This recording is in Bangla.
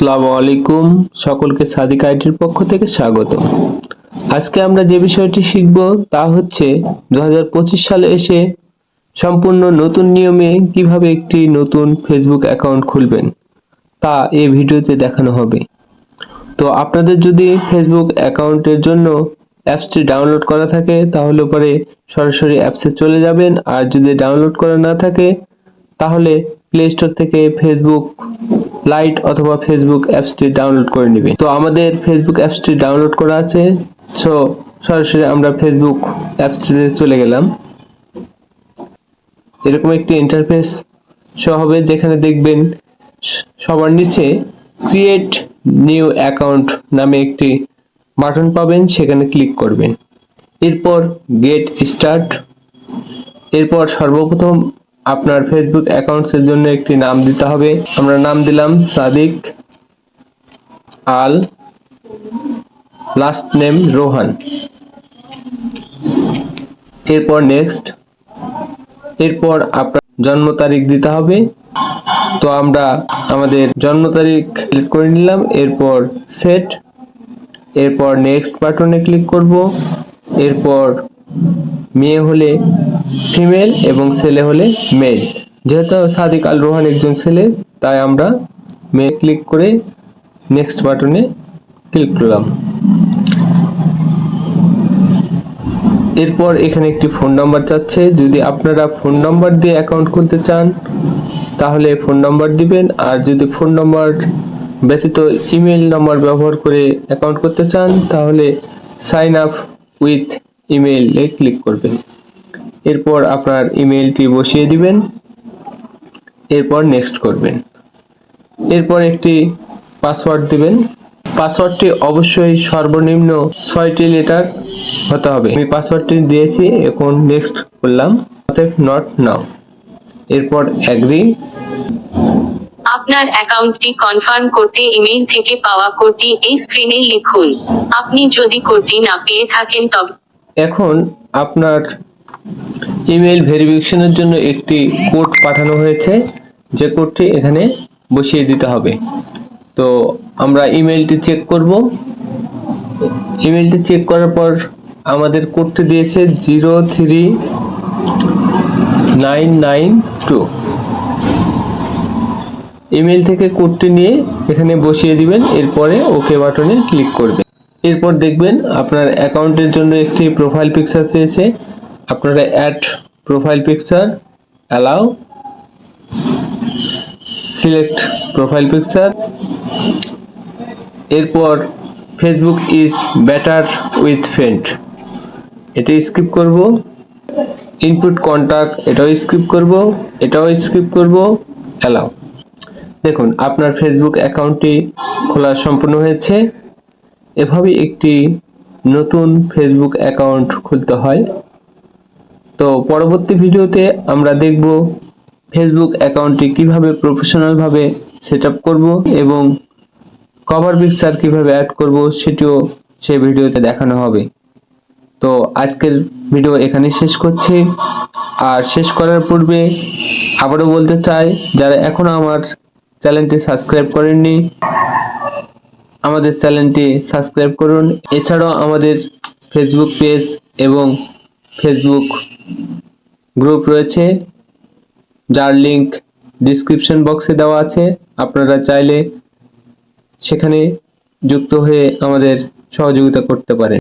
আসসালামু আলাইকুম, সকলকে সাদিক আইটির পক্ষ থেকে স্বাগত। আজকে আমরা যে বিষয়টি শিখব তা হচ্ছে 2025 সালে এসে সম্পূর্ণ নতুন নিয়মে কিভাবে একটি নতুন ফেসবুক অ্যাকাউন্ট খুলবেন তা এই ভিডিওতে দেখানো হবে। তো আপনাদের যদি ফেসবুক অ্যাকাউন্টের জন্য অ্যাপসটি ডাউনলোড করা থাকে তাহলে পরে সরাসরি অ্যাপসে চলে যাবেন, আর যদি ডাউনলোড করা না থাকে তাহলে প্লে স্টোর থেকে ফেসবুক লাইট অথবা ফেসবুক অ্যাপসটি ডাউনলোড করে নেবেন। তো আমাদের ফেসবুক অ্যাপসটি ডাউনলোড করা আছে, সো সরাসরি আমরা ফেসবুক অ্যাপসটিতে চলে গেলাম। এরকম একটি ইন্টারফেস শো হবে যেখানে দেখবেন সবার নিচে ক্রিয়েট নিউ অ্যাকাউন্ট নামে একটি বাটন পাবেন, সেখানে ক্লিক করবেন। এরপর গেট স্টার্ট, এরপর সর্বপ্রথম আপনার ফেসবুক অ্যাকাউন্টের জন্য একটি নাম দিতে হবে। আমরা নাম দিলাম সাদিক আল, লাস্ট নেম রোহান। এরপর নেক্সট, এরপর আপনার জন্ম তারিখ দিতে হবে। তো আমরা আমাদের জন্ম তারিখ ক্লিক করে নিলাম। এরপর সেট, এরপর নেক্সট বাটনে ক্লিক করব। এরপর মেয়ে হলে ফিমেল এবং ছেলে হলে মেল। যেহেতু সাদিক আল রোহান একজন ছেলে, তাই আমরা মেয়ে ক্লিক করে নেক্সট বাটনে ক্লিক করলাম। এরপর এখানে একটি ফোন নাম্বার চাচ্ছে। যদি আপনারা ফোন নাম্বার দিয়ে অ্যাকাউন্ট খুলতে চান তাহলে ফোন নাম্বার দিবেন, আর যদি ফোন নাম্বার ব্যতীত ইমেল নাম্বার ব্যবহার করে অ্যাকাউন্ট করতে চান তাহলে সাইন আপ উইথ ইমেইলে ক্লিক করবেন। এরপর আপনার ইমেইলটি বসিয়ে দিবেন, এরপর নেক্সট করবেন। এরপর একটি পাসওয়ার্ড দিবেন। পাসওয়ার্ডটি অবশ্যই সর্বনিম্ন 6টি লেটার হতে হবে। আমি পাসওয়ার্ডটি দিয়েছি, এখন নেক্সট করলাম, অতএব নট নাও। এরপর এগ্রি। আপনার অ্যাকাউন্টটি কনফার্ম করতে ইমেইল থেকে পাওয়া কোডটি এই স্ক্রিনে লিখুন। আপনি যদি কোডটি না পেয়ে থাকেন তবে এখন আপনার ইমেইল ভেরিফিকেশনের জন্য একটি কোড পাঠানো হয়েছে, যে কোডটি এখানে বসিয়ে দিতে হবে। তো আমরা ইমেইলটি চেক করব। ইমেইলটি চেক করার পর আমাদের কোডটি দিয়েছে 03992। ইমেইল থেকে কোডটি নিয়ে এখানে বসিয়ে দিবেন, এরপরে ওকে বাটনে ক্লিক করবেন। এরপর দেখবেন আপনার অ্যাকাউন্টের জন্য একটি প্রোফাইল পিকচার চেয়েছে। আপনারা add profile picture, allow, select profile picture. এরপর Facebook is better with friend, এটা স্কিপ করব। ইনপুট কন্টাক্ট, এটাও স্কিপ করব, এটাও স্কিপ করব, অ্যালাউ। দেখুন আপনার ফেসবুক অ্যাকাউন্টটি খোলা সম্পূর্ণ হয়েছে। এভাবে একটি নতুন ফেসবুক অ্যাকাউন্ট খুলতে হয়। তো পরবর্তী ভিডিওতে আমরা দেখব ফেসবুক অ্যাকাউন্টটি কিভাবে প্রফেশনাল ভাবে সেটআপ করব এবং কভার পিকচার কিভাবে অ্যাড করব সেটিও সেই ভিডিওতে দেখানো হবে। তো আজকের ভিডিও এখানে শেষ করছি। আর শেষ করার পূর্বে আবারও বলতে চাই, যারা এখনো আমার চ্যানেলটি সাবস্ক্রাইব করেননি আমাদের চ্যানেলটি সাবস্ক্রাইব করুন। এছাড়াও আমাদের ফেসবুক পেজ এবং ফেসবুক গ্রুপ রয়েছে, যার লিংক ডিসক্রিপশন বক্সে দেওয়া আছে। আপনারা চাইলে সেখানে যুক্ত হয়ে আমাদের সহযোগিতা করতে পারেন।